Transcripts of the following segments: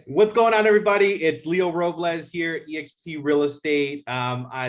What's going on, everybody? It's Leo Robles here, eXp Real Estate.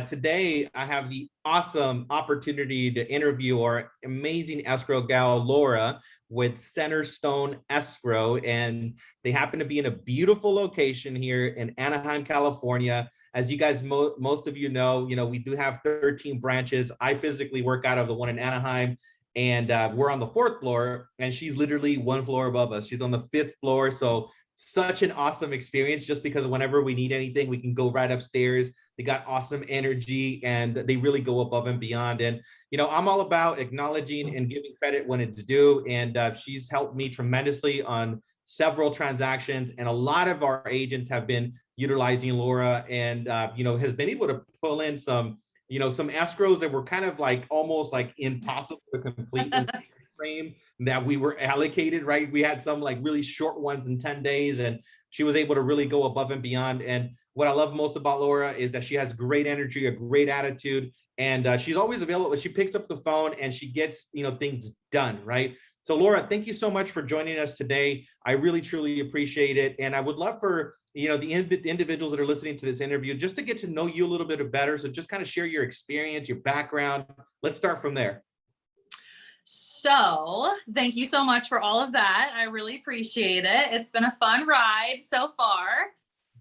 Today, I have the awesome opportunity to interview our amazing escrow gal, Laura, with Centerstone Escrow. And they happen to be in a beautiful location here in Anaheim, California. As you guys, most of you know, we do have 13 branches. I physically work out of the one in Anaheim. And we're on the fourth floor, and she's literally one floor above us. She's on the fifth floor. So such an awesome experience, just because whenever we need anything, we can go right upstairs. They got awesome energy, and they really go above and beyond. And I'm all about acknowledging and giving credit when it's due. And she's helped me tremendously on several transactions, and a lot of our agents have been utilizing Laura, and has been able to pull in some escrows that were kind of like almost like impossible to complete in the frame that we were allocated, right? We had some like really short ones in 10 days, and she was able to really go above and beyond. And what I love most about Laura is that she has great energy, a great attitude, and she's always available. She picks up the phone and she gets things done, right? So Laura, thank you so much for joining us today. I really, truly appreciate it. And I would love for the individuals that are listening to this interview just to get to know you a little bit better. So just kind of share your experience, your background. Let's start from there. So thank you so much for all of that. I really appreciate it. It's been a fun ride so far.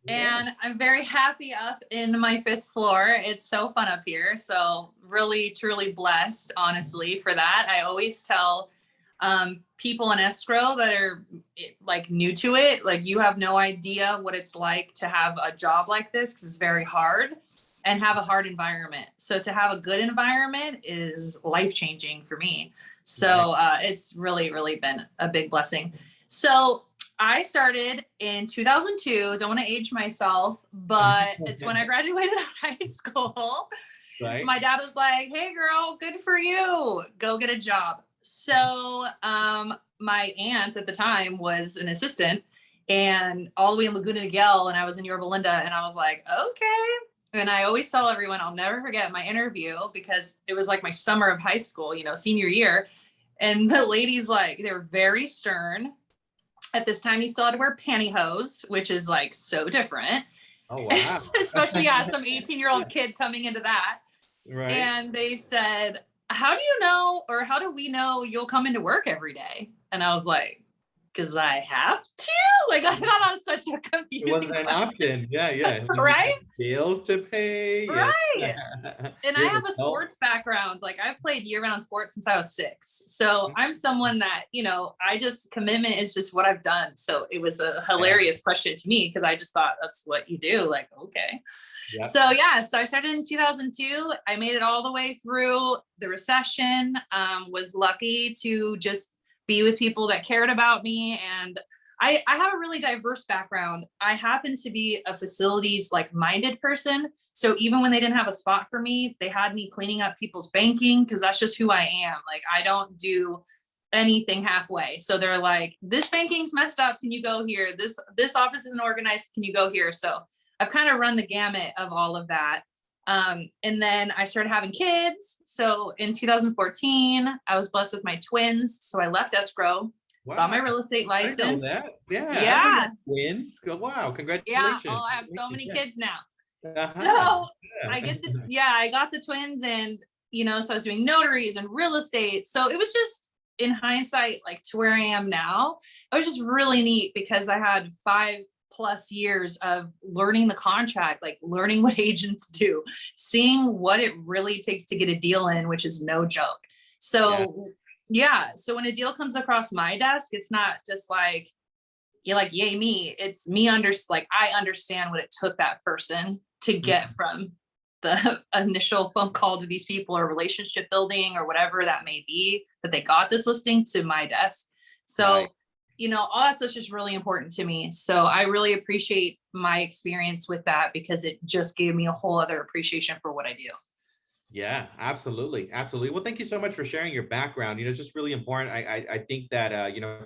Yeah. And I'm very happy up in my fifth floor. It's so fun up here. So really, truly blessed, honestly, for that. I always tell people in escrow that are like new to it, like you have no idea what it's like to have a job like this, because it's very hard and have a hard environment. So to have a good environment is life-changing for me. So it's really, really been a big blessing. So I started in 2002. Don't want to age myself, but it's when I graduated high school. Right. My dad was like, "Hey girl, good for you. Go get a job." So my aunt at the time was an assistant, and all the way in Laguna Niguel, and I was in Yorba Linda, and I was like, okay. And I always tell everyone, I'll never forget my interview, because it was like my summer of high school, senior year. And the ladies, like, they were very stern. At this time, you still had to wear pantyhose, which is like so different. Oh, wow. Especially as some 18-year-old kid coming into that. Right. And they said, "How do you know, or how do we know you'll come into work every day?" And I was like, "Because I have to." Like, I thought that was such a confusing. It wasn't an option. Yeah. Right? Bills to pay. Right. Yeah. And I have a sports background. Like, I've played year-round sports since I was 6. So I'm someone that, commitment is just what I've done. So it was a hilarious question to me, because I just thought that's what you do. Like, okay. Yep. So I started in 2002. I made it all the way through the recession. Was lucky to just be with people that cared about me. And I have a really diverse background. I happen to be a facilities minded person. So even when they didn't have a spot for me, they had me cleaning up people's banking, because that's just who I am. Like, I don't do anything halfway. So they're like, "This banking's messed up. Can you go here? This office isn't organized. Can you go here?" So I've kind of run the gamut of all of that. And then I started having kids. So in 2014, I was blessed with my twins. So I left escrow, got my real estate license. I know that. Yeah. Twins. Wow. Congratulations. Yeah. Oh, I have so many kids now. So I got the twins, and, so I was doing notaries and real estate. So it was just, in hindsight, to where I am now, it was just really neat, because I had 5+ years of learning the contract, learning what agents do, seeing what it really takes to get a deal in, which is no joke. So so when a deal comes across my desk, it's not just yay me. It's me I understand what it took that person to get from the initial phone call to these people, or relationship building, or whatever that may be, that they got this listing to my desk. So all that stuff's just really important to me. So I really appreciate my experience with that, because it just gave me a whole other appreciation for what I do. Yeah, absolutely. Absolutely. Well, thank you so much for sharing your background. It's just really important. I think that,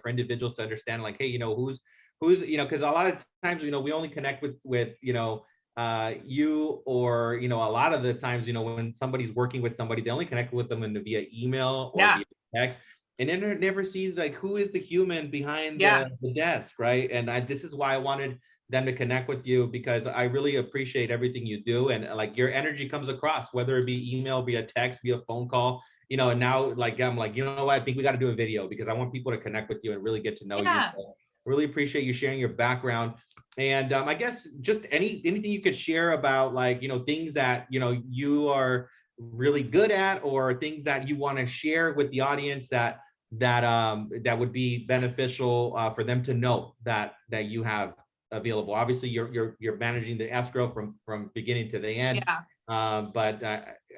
for individuals to understand, hey, who's, because a lot of times, we only connect with you, or, a lot of the times, when somebody's working with somebody, they only connect with them via email or via text. and then never see like who is the human behind Yeah. the desk, right? And this is why I wanted them to connect with you, because I really appreciate everything you do, and like your energy comes across, whether it be email, via text, via phone call, and now like I'm like, you know what, I think we got to do a video because I want people to connect with you and really get to know you. Yeah. So really appreciate you sharing your background. And I guess just anything you could share about like, things that, you are really good at, or things that you want to share with the audience that would be beneficial for them to know that you have available. Obviously, you're managing the escrow from beginning to the end. Yeah. But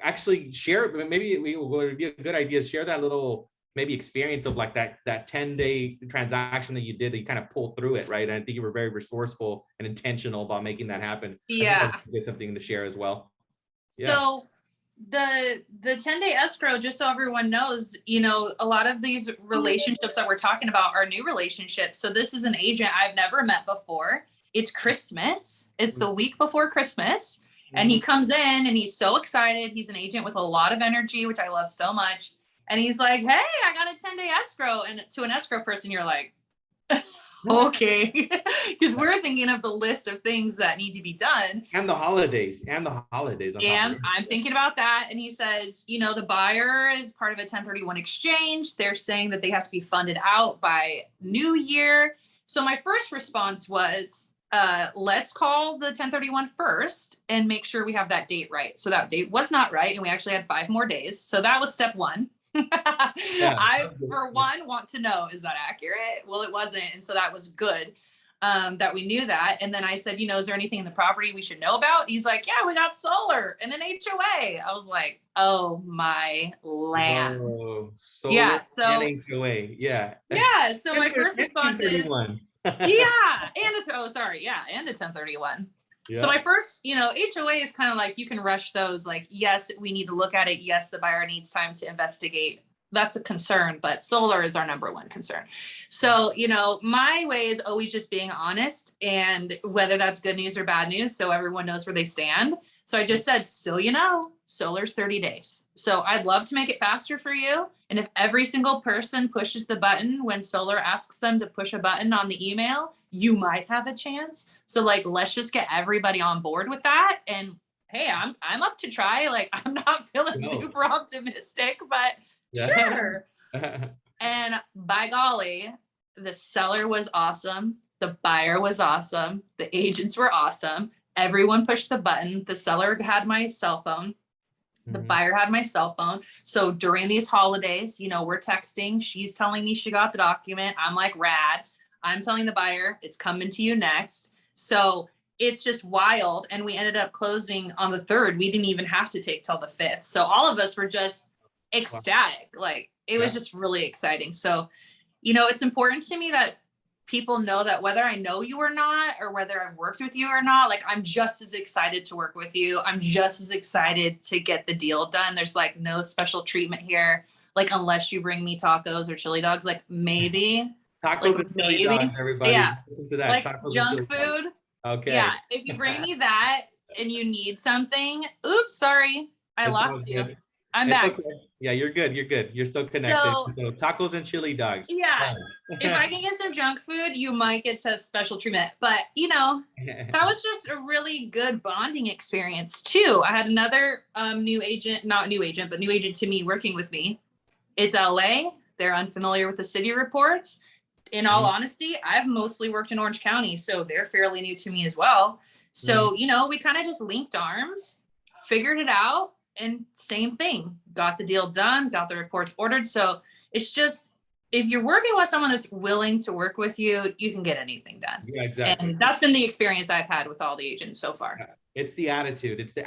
actually share, maybe it would be a good idea to share that little maybe experience of like that 10-day transaction that you did, that you kind of pulled through it, right? And I think you were very resourceful and intentional about making that happen. I think Yeah. that's something to share as well. Yeah. So the 10-day escrow, just so everyone knows, a lot of these relationships that we're talking about are new relationships. So this is an agent I've never met before. It's Christmas. It's the week before Christmas. And he comes in and he's so excited. He's an agent with a lot of energy, which I love so much. And he's like, hey, I got a 10-day escrow. And to an escrow person, you're like, okay, because we're thinking of the list of things that need to be done. And the holidays. And I'm thinking about that. And he says, the buyer is part of a 1031 exchange. They're saying that they have to be funded out by New Year. So my first response was, let's call the 1031 first and make sure we have that date right. So that date was not right. And we actually had 5 more days. So that was step one. I, for one, want to know, is that accurate? Well, it wasn't. And so that was good that we knew that. And then I said, is there anything in the property we should know about? He's like, yeah, we got solar and an HOA. I was like, oh my land. Whoa, solar yeah. So and HOA. Yeah. Yeah. So my first response is, yeah. And a 1031. Yeah. So my first, HOA is kind of like, you can rush those. Like, yes, we need to look at it. Yes, the buyer needs time to investigate. That's a concern, but solar is our number one concern. So, my way is always just being honest, and whether that's good news or bad news, so everyone knows where they stand. So I just said, solar's 30 days. So I'd love to make it faster for you. And if every single person pushes the button when solar asks them to push a button on the email, you might have a chance. So like, let's just get everybody on board with that. And hey, I'm up to try. Like, I'm not feeling super optimistic, but sure. And by golly, the seller was awesome. The buyer was awesome. The agents were awesome. Everyone pushed the button. The seller had my cell phone. The buyer had my cell phone. So during these holidays, we're texting. She's telling me she got the document. I'm like, rad. I'm telling the buyer it's coming to you next. So it's just wild. And we ended up closing on the 3rd. We didn't even have to take till the 5th. So all of us were just ecstatic. Like, it was just really exciting. So, it's important to me that people know that whether I know you or not, or whether I've worked with you or not, like, I'm just as excited to work with you. I'm just as excited to get the deal done. There's like no special treatment here. Like, unless you bring me tacos or chili dogs, like maybe. Tacos and chili dogs, everybody. Yeah. Listen to that. Like Tacos junk food. Okay. Yeah. If you bring me that and you need something, oops, sorry. I lost you. Good. I'm back. Okay. Yeah, you're good. You're good. You're still connected. So tacos and chili dogs. Yeah. If I can get some junk food, you might get to special treatment. But, that was just a really good bonding experience too. I had another new agent to me working with me. It's LA. They're unfamiliar with the city reports. In all honesty, I've mostly worked in Orange County, so they're fairly new to me as well. So, we kind of just linked arms, figured it out. And same thing, got the deal done, got the reports ordered. So it's just, if you're working with someone that's willing to work with you, you can get anything done. Yeah, exactly. And that's been the experience I've had with all the agents so far. It's the attitude, the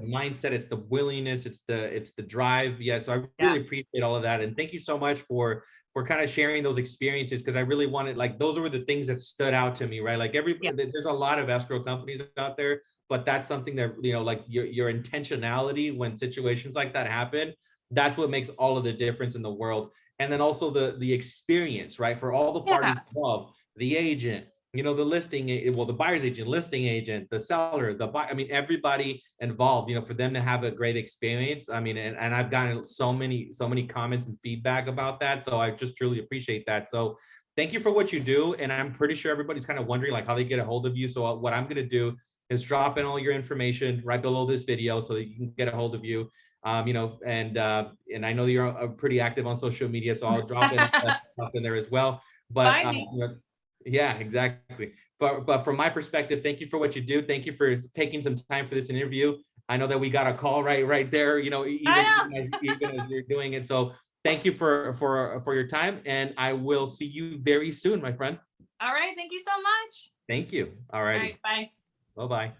mindset, it's the willingness, it's the drive. Yeah. So I really appreciate all of that. And thank you so much for kind of sharing those experiences, because I really wanted, like, those were the things that stood out to me, right? Like there's a lot of escrow companies out there, but that's something that, like your intentionality when situations like that happen, that's what makes all of the difference in the world. And then also the experience, right? For all the parties involved, the agent, you know, the well, the buyer's agent, listing agent, the seller, the buyer, I mean, everybody involved, you know, for them to have a great experience. I mean, and I've gotten so many comments and feedback about that. So I just truly appreciate that. So thank you for what you do. And I'm pretty sure everybody's kind of wondering like how they get a hold of you. So what I'm going to do is drop in all your information right below this video so that you can get a hold of you. You know, and I know that you're pretty active on social media, so I'll drop in stuff in there as well. But Find me. you know, yeah, exactly. But from my perspective, thank you for what you do. Thank you for taking some time for this interview. I know that we got a call right there, you know, even as you're doing it. So thank you for your time, and I will see you very soon, my friend. All right. Thank you so much. Thank you. All All righty. right. Bye. Bye-bye.